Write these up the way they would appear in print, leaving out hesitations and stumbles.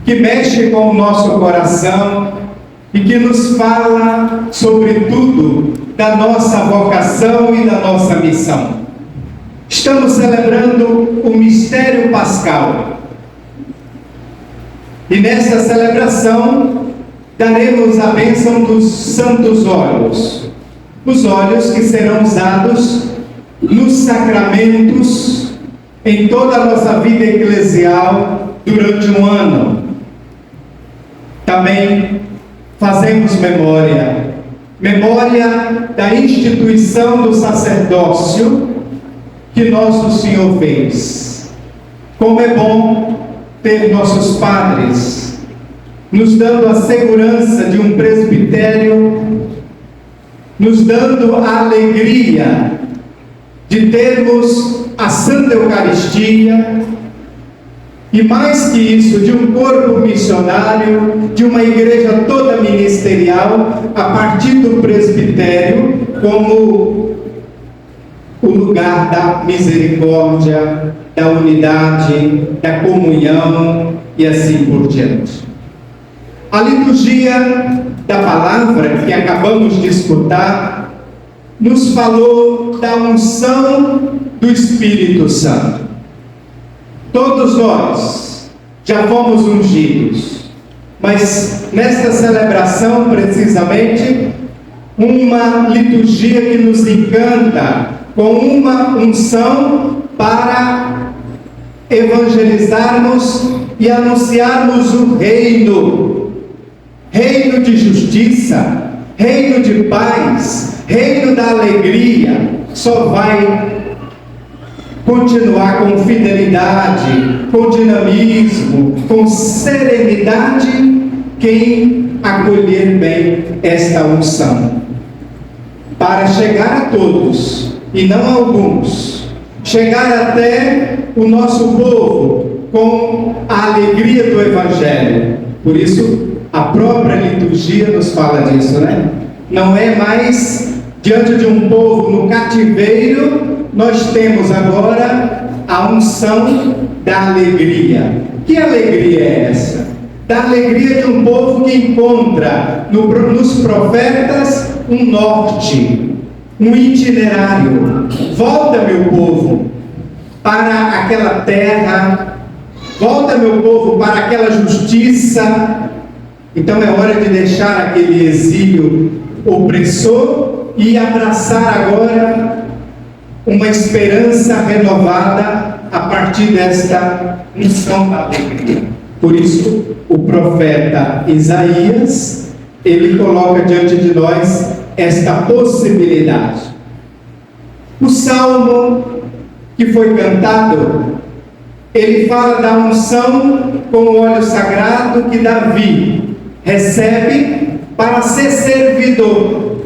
que mexe com o nosso coração e que nos fala, sobretudo, da nossa vocação e da nossa missão. Estamos celebrando o mistério pascal. E nesta celebração, daremos a bênção dos santos óleos. Os óleos que serão usados nos sacramentos, em toda a nossa vida eclesial, durante um ano. Também fazemos memória da instituição do sacerdócio que nosso Senhor fez. Como é bom ter nossos padres nos dando a segurança de um presbitério, nos dando a alegria de termos a Santa Eucaristia, e mais que isso, de um corpo missionário, de uma igreja toda ministerial, a partir do presbitério, como o lugar da misericórdia, da unidade, da comunhão e assim por diante. A liturgia da palavra que acabamos de escutar nos falou da unção do Espírito Santo. Todos nós já fomos ungidos, mas nesta celebração, precisamente, uma liturgia que nos encanta com uma unção para evangelizarmos e anunciarmos o reino de justiça, reino de paz, reino da alegria. Só vai continuar com fidelidade, com dinamismo, com serenidade, quem acolher bem esta unção. Para chegar a todos, e não a alguns, chegar até o nosso povo com a alegria do Evangelho. Por isso, a própria liturgia nos fala disso, né? Não é mais diante de um povo no cativeiro. Nós temos agora a unção da alegria. Que alegria é essa? Da alegria de um povo que encontra nos profetas um norte, um itinerário. Volta, meu povo, para aquela terra. Volta, meu povo, para aquela justiça. Então é hora de deixar aquele exílio opressor e abraçar agora uma esperança renovada a partir desta missão da alegria. Por isso, o profeta Isaías, ele coloca diante de nós esta possibilidade. O salmo que foi cantado, ele fala da unção com o óleo sagrado que Davi recebe para ser servidor.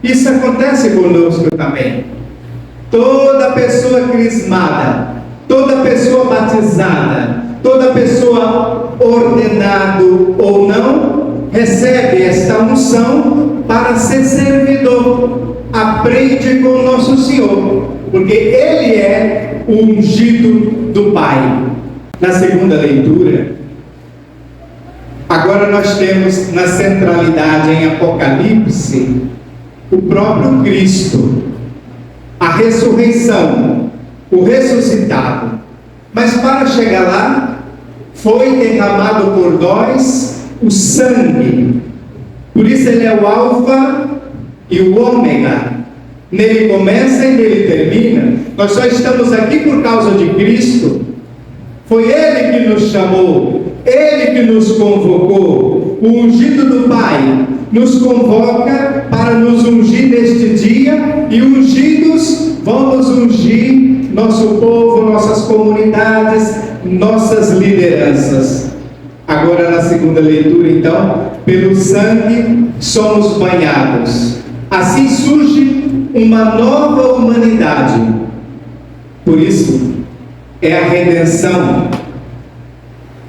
Isso acontece conosco também. Toda pessoa crismada, toda pessoa batizada, toda pessoa ordenado ou não, recebe esta unção para ser servidor. Aprende com o nosso Senhor, porque Ele é o ungido do Pai. Na segunda leitura, agora nós temos na centralidade em Apocalipse o próprio Cristo, a ressurreição, o ressuscitado. Mas para chegar lá, foi derramado por nós o sangue. Por isso ele é o alfa e o ômega. Nele começa e nele termina. Nós só estamos aqui por causa de Cristo. Foi Ele que nos chamou, Ele que nos convocou. O ungido do Pai nos convoca para nos ungir neste dia, e ungidos vamos ungir nosso povo, nossas comunidades, nossas lideranças. Agora na segunda leitura, então, pelo sangue somos banhados. Assim surge uma nova humanidade. Por isso, é a redenção,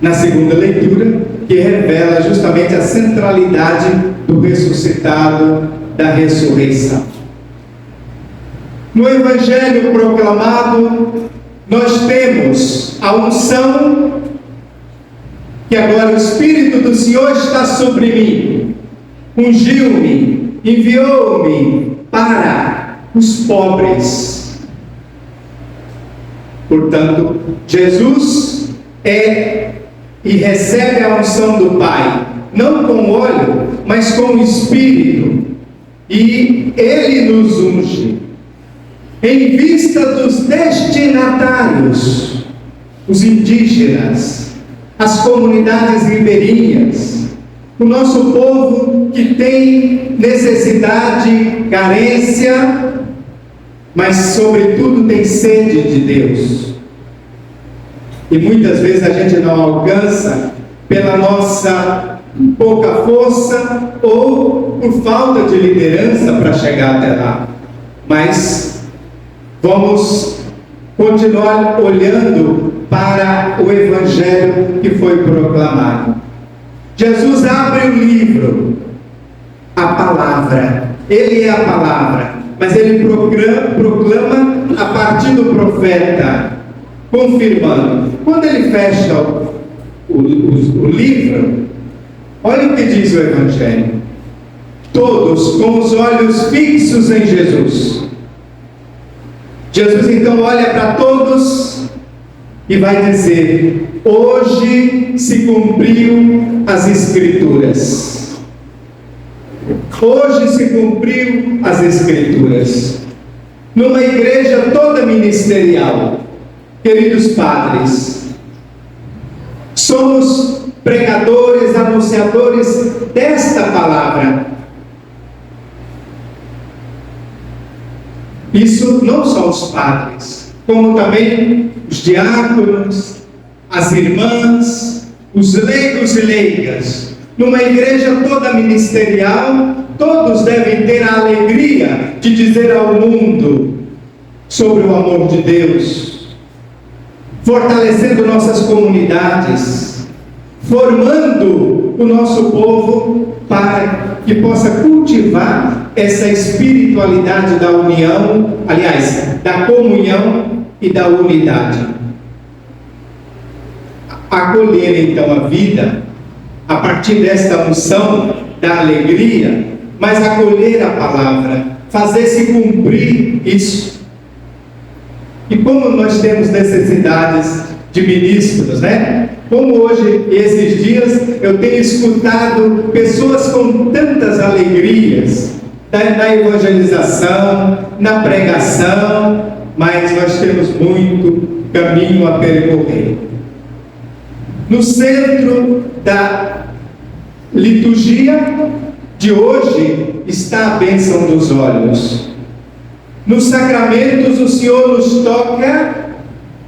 na segunda leitura, que revela justamente a centralidade do ressuscitado, da ressurreição. No Evangelho proclamado, nós temos a unção que agora o Espírito do Senhor está sobre mim, ungiu-me, enviou-me para os pobres. Portanto, Jesus é e recebe a unção do Pai, não com óleo, mas com o Espírito, e Ele nos unge, em vista dos destinatários, os indígenas, as comunidades ribeirinhas, o nosso povo que tem necessidade, carência, mas sobretudo tem sede de Deus. E muitas vezes a gente não alcança pela nossa pouca força ou por falta de liderança para chegar até lá. Mas vamos continuar olhando para o Evangelho que foi proclamado. Jesus abre o livro, a palavra. Ele é a palavra, mas ele proclama a partir do profeta, confirmando. Quando ele fecha o livro, olha o que diz o Evangelho: todos com os olhos fixos em Jesus. Jesus então olha para todos e vai dizer: hoje se cumpriu as Escrituras. Hoje se cumpriu as Escrituras. Numa igreja toda ministerial, queridos padres, somos pregadores, anunciadores desta palavra. Isso não só os padres, como também os diáconos, as irmãs, os leigos e leigas. Numa igreja toda ministerial, todos devem ter a alegria de dizer ao mundo sobre o amor de Deus, fortalecendo nossas comunidades, formando o nosso povo para que possa cultivar essa espiritualidade da união, aliás, da comunhão e da unidade. Acolher então a vida a partir desta unção da alegria, mas acolher a palavra, fazer-se cumprir isso. E como nós temos necessidades de ministros, né? Como hoje, esses dias, eu tenho escutado pessoas com tantas alegrias na evangelização, na pregação, mas nós temos muito caminho a percorrer. No centro da liturgia de hoje está a bênção dos olhos. Nos sacramentos o Senhor nos toca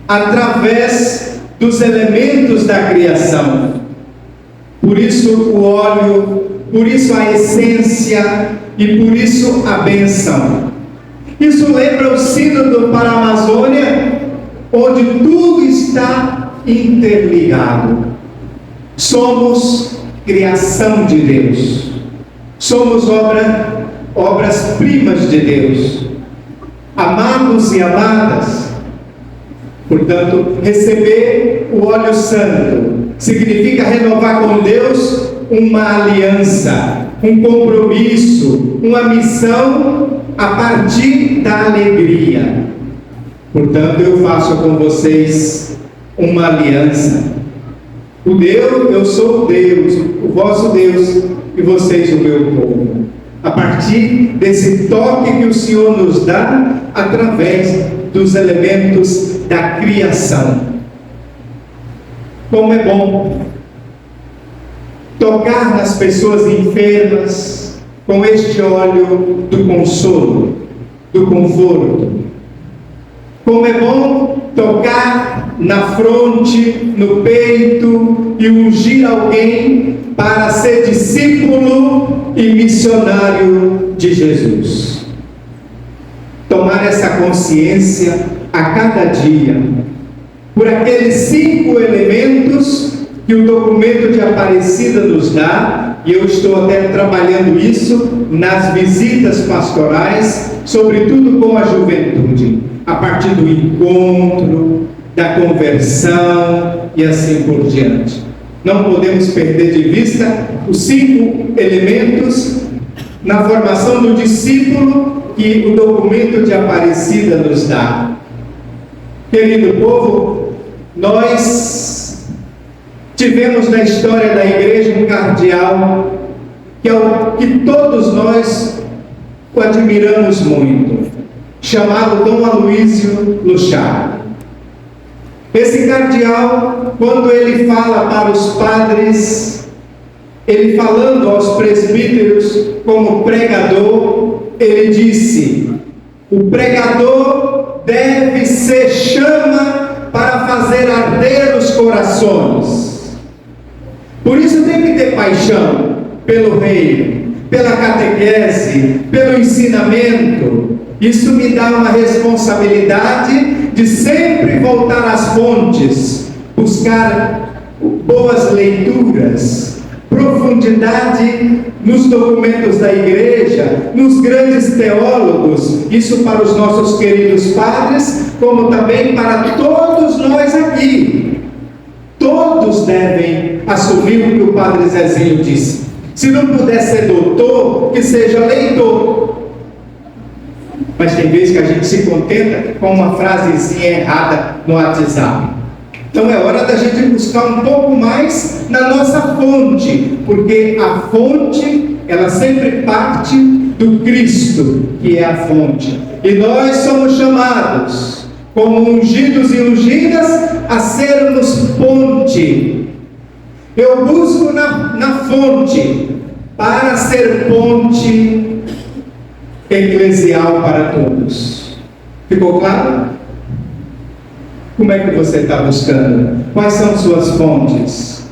através dos elementos da criação. Por isso o óleo, por isso a essência e por isso a bênção. Isso lembra o sínodo para a Amazônia, onde tudo está interligado. Somos criação de Deus. Somos obras-primas de Deus. Amados e amadas. Portanto, receber o óleo santo significa renovar com Deus uma aliança, um compromisso, uma missão a partir da alegria. Portanto, eu faço com vocês uma aliança. Eu sou o Deus, o vosso Deus, e vocês o meu povo. A partir desse toque que o Senhor nos dá através dos elementos da criação. Como é bom tocar nas pessoas enfermas com este óleo do consolo, do conforto. Como é bom tocar na fronte, no peito e ungir alguém para ser discípulo e missionário de Jesus. Tomar essa consciência a cada dia, por aqueles 5 elementos que o documento de Aparecida nos dá, e eu estou até trabalhando isso nas visitas pastorais, sobretudo com a juventude, a partir do encontro, da conversão e assim por diante. Não podemos perder de vista os 5 elementos na formação do discípulo que o documento de Aparecida nos dá. Querido povo, nós tivemos na história da igreja um cardeal que todos nós o admiramos muito, chamado Dom Aloísio Luchar. Esse cardeal, quando ele fala para os padres, ele falando aos presbíteros como pregador, ele disse: o pregador deve ser chama para fazer arder os corações. Por isso tem que ter paixão pelo reino, pela catequese, pelo ensinamento. Isso me dá uma responsabilidade de sempre voltar às fontes, buscar boas leituras, profundidade nos documentos da igreja, nos grandes teólogos, isso para os nossos queridos padres, como também para todos nós aqui. Todos devem assumir o que o Padre Zezinho disse. Se não puder ser doutor, que seja leitor. Mas tem vezes que a gente se contenta com uma frasezinha errada no WhatsApp. Então é hora da gente buscar um pouco mais na nossa fonte, porque a fonte, ela sempre parte do Cristo, que é a fonte. E nós somos chamados, como ungidos e ungidas, a sermos ponte. Eu busco na fonte, para ser ponte eclesial para todos. Ficou claro? Como é que você está buscando? Quais são suas fontes?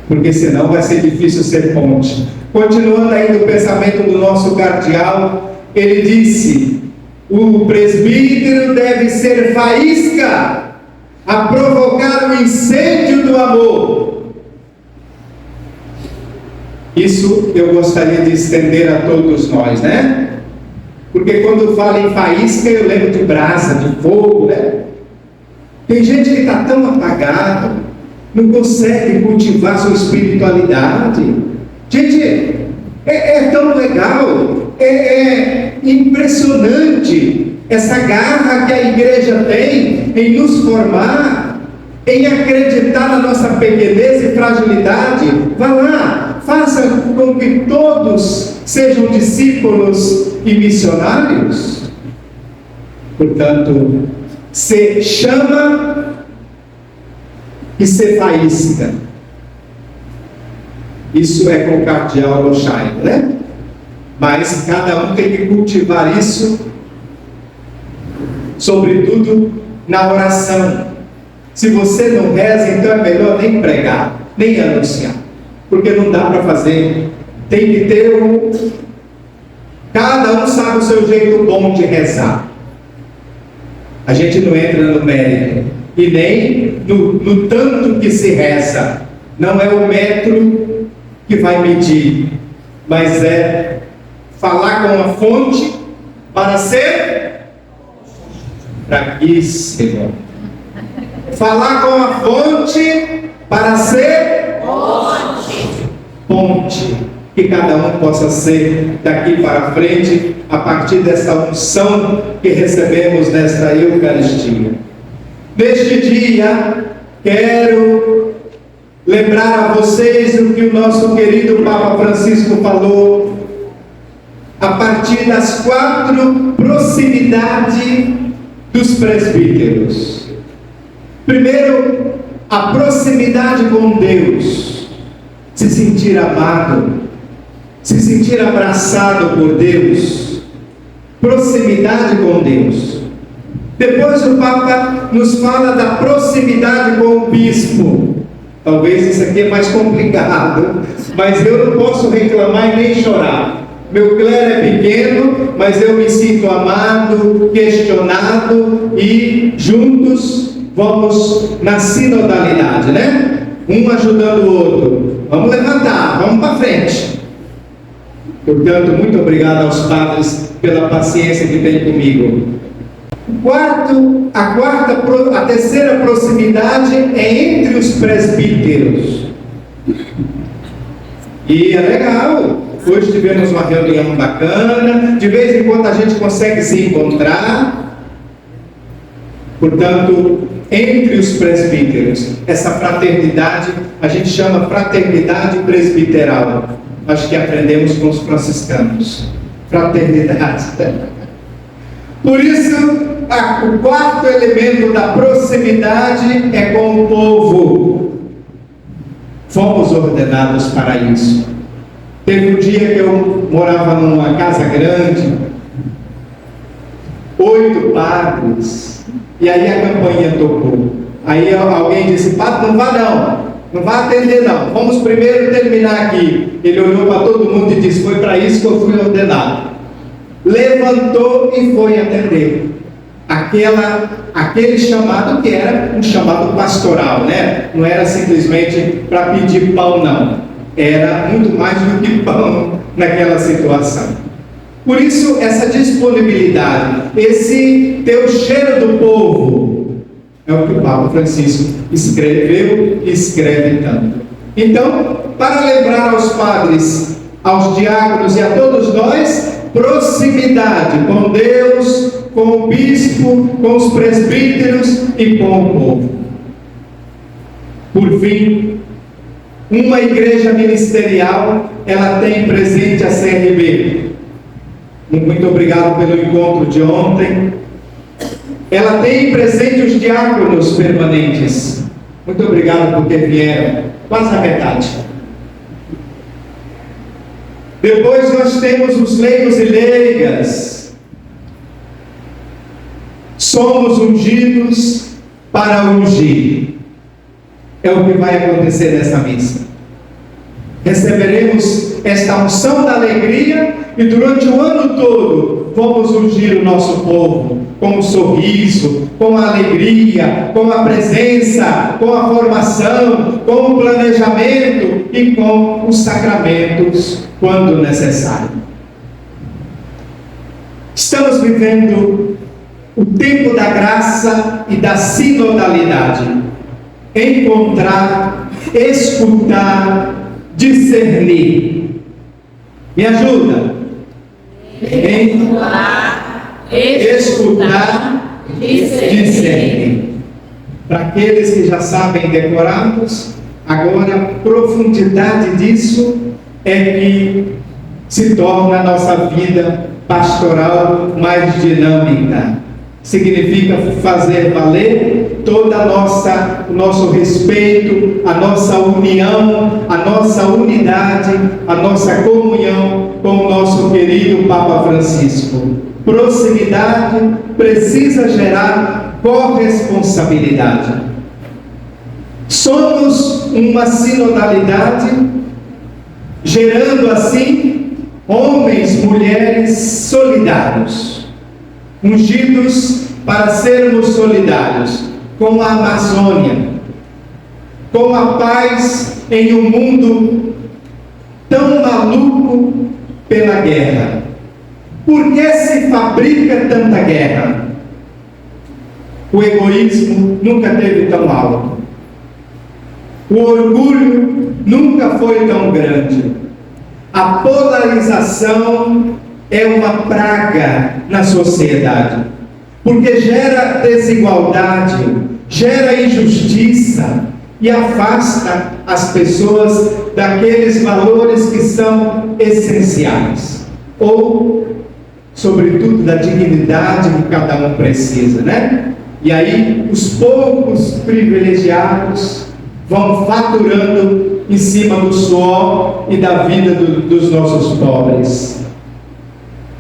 Porque senão vai ser difícil ser ponte. Continuando aí no pensamento do nosso cardeal, ele disse: o presbítero deve ser faísca a provocar o incêndio do amor. Isso eu gostaria de estender a todos nós, né? Porque quando falo em faísca, eu lembro de brasa, de fogo, né? Tem gente que está tão apagado, não consegue cultivar sua espiritualidade. Gente, é tão legal, é impressionante essa garra que a igreja tem em nos formar, em acreditar na nossa pequenez e fragilidade. Vá lá, faça com que todos sejam discípulos e missionários. Portanto, se chama e se faísca. Isso é com o cardeal Luchar, né? Mas cada um tem que cultivar isso, sobretudo na oração. Se você não reza, então é melhor nem pregar, nem anunciar, porque não dá para fazer. Tem que ter cada um sabe o seu jeito bom de rezar. A gente não entra no mérito e nem no tanto que se reza. Não é o metro que vai medir, mas é falar com a fonte para ser fraquíssimo. Falar com a fonte para ser ponte. Que cada um possa ser daqui para frente, a partir dessa unção que recebemos nesta Eucaristia. Neste dia, quero lembrar a vocês o que o nosso querido Papa Francisco falou, a partir das 4 proximidades dos presbíteros. Primeiro, a proximidade com Deus, se sentir amado, se sentir abraçado por Deus, proximidade com Deus. Depois o Papa nos fala da proximidade com o bispo. Talvez isso aqui é mais complicado, mas eu não posso reclamar e nem chorar. Meu clero é pequeno, mas eu me sinto amado, questionado e juntos vamos na sinodalidade, né? Um ajudando o outro. Vamos levantar, vamos para frente. Portanto, muito obrigado aos padres pela paciência que têm comigo. A terceira proximidade é entre os presbíteros. E é legal. Hoje tivemos uma reunião bacana. De vez em quando a gente consegue se encontrar. Portanto, entre os presbíteros, essa fraternidade, a gente chama fraternidade presbiteral. Acho que aprendemos com os franciscanos. Fraternidade. Por isso, o quarto elemento da proximidade é com o povo. Fomos ordenados para isso. Teve um dia que eu morava numa casa grande, 8 padres, e aí a campainha tocou. Aí alguém disse: padre, não vá não. Não vai atender não, vamos primeiro terminar aqui. Ele olhou para todo mundo e disse: foi para isso que eu fui ordenado. Levantou e foi atender aquele chamado, que era um chamado pastoral, né? Não era simplesmente para pedir pão, não. Era muito mais do que pão naquela situação. Por isso, essa disponibilidade, esse ter o cheiro do povo, é o que o Papa Francisco escreveu e escreve tanto. Então, para lembrar aos padres, aos diáconos e a todos nós, proximidade com Deus, com o bispo, com os presbíteros e com o povo. Por fim, uma igreja ministerial, ela tem presente a CRB. Muito obrigado pelo encontro de ontem. Ela tem presente os diáconos permanentes. Muito obrigado porque vieram, quase a metade. Depois nós temos os leigos e leigas. Somos ungidos para ungir. É o que vai acontecer nessa missa. Receberemos esta unção da alegria e durante o ano todo vamos ungir o nosso povo com um sorriso, com a alegria, com a presença, com a formação, com o planejamento e com os sacramentos quando necessário. Estamos vivendo o tempo da graça e da sinodalidade. Encontrar, escutar, discernir. Me ajuda? Encontrar, escutar, discernir. Para aqueles que já sabem decorados, agora a profundidade disso é que se torna a nossa vida pastoral mais dinâmica. Significa fazer valer toda o nosso respeito, a nossa união, a nossa unidade, a nossa comunhão com o nosso querido Papa Francisco. Proximidade precisa gerar corresponsabilidade. Somos uma sinodalidade, gerando assim homens, mulheres solidários. Ungidos para sermos solidários com a Amazônia, com a paz em um mundo tão maluco pela guerra. Por que se fabrica tanta guerra? O egoísmo nunca teve tão alto. O orgulho nunca foi tão grande. A polarização é uma praga na sociedade, porque gera desigualdade, gera injustiça e afasta as pessoas daqueles valores que são essenciais, ou, sobretudo, da dignidade que cada um precisa, né? E aí, os poucos privilegiados vão faturando em cima do suor e da vida dos nossos pobres.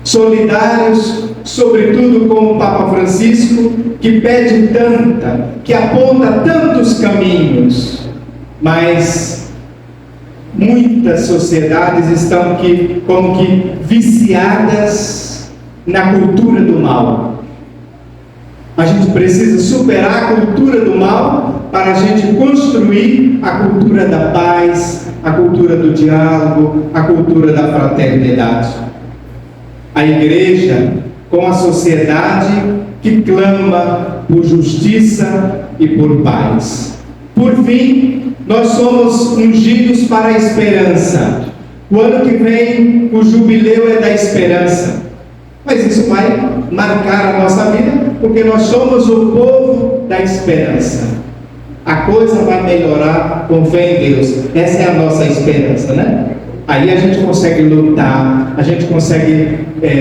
Solidários, sobretudo com o Papa Francisco, que pede que aponta tantos caminhos, mas muitas sociedades estão como que viciadas na cultura do mal. A gente precisa superar a cultura do mal para a gente construir a cultura da paz, a cultura do diálogo, a cultura da fraternidade. A igreja, com a sociedade, que clama por justiça e por paz. Por fim, nós somos ungidos para a esperança. O ano que vem, o jubileu é da esperança. Mas isso vai marcar a nossa vida, porque nós somos o povo da esperança. A coisa vai melhorar com fé em Deus. Essa é a nossa esperança, né? Aí a gente consegue lutar, a gente consegue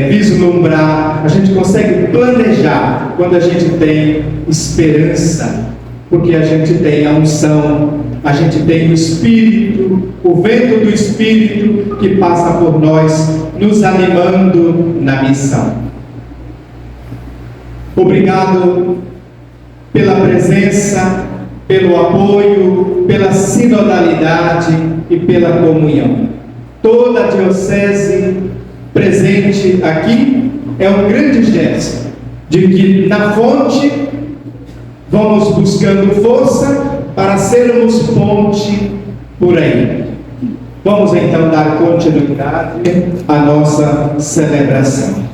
vislumbrar, a gente consegue planejar quando a gente tem esperança, porque a gente tem a unção, a gente tem o Espírito, o vento do Espírito que passa por nós, nos animando na missão. Obrigado pela presença, pelo apoio, pela sinodalidade e pela comunhão. Toda a diocese presente aqui é um grande gesto de que na fonte vamos buscando força para sermos ponte por aí. Vamos então dar continuidade à nossa celebração.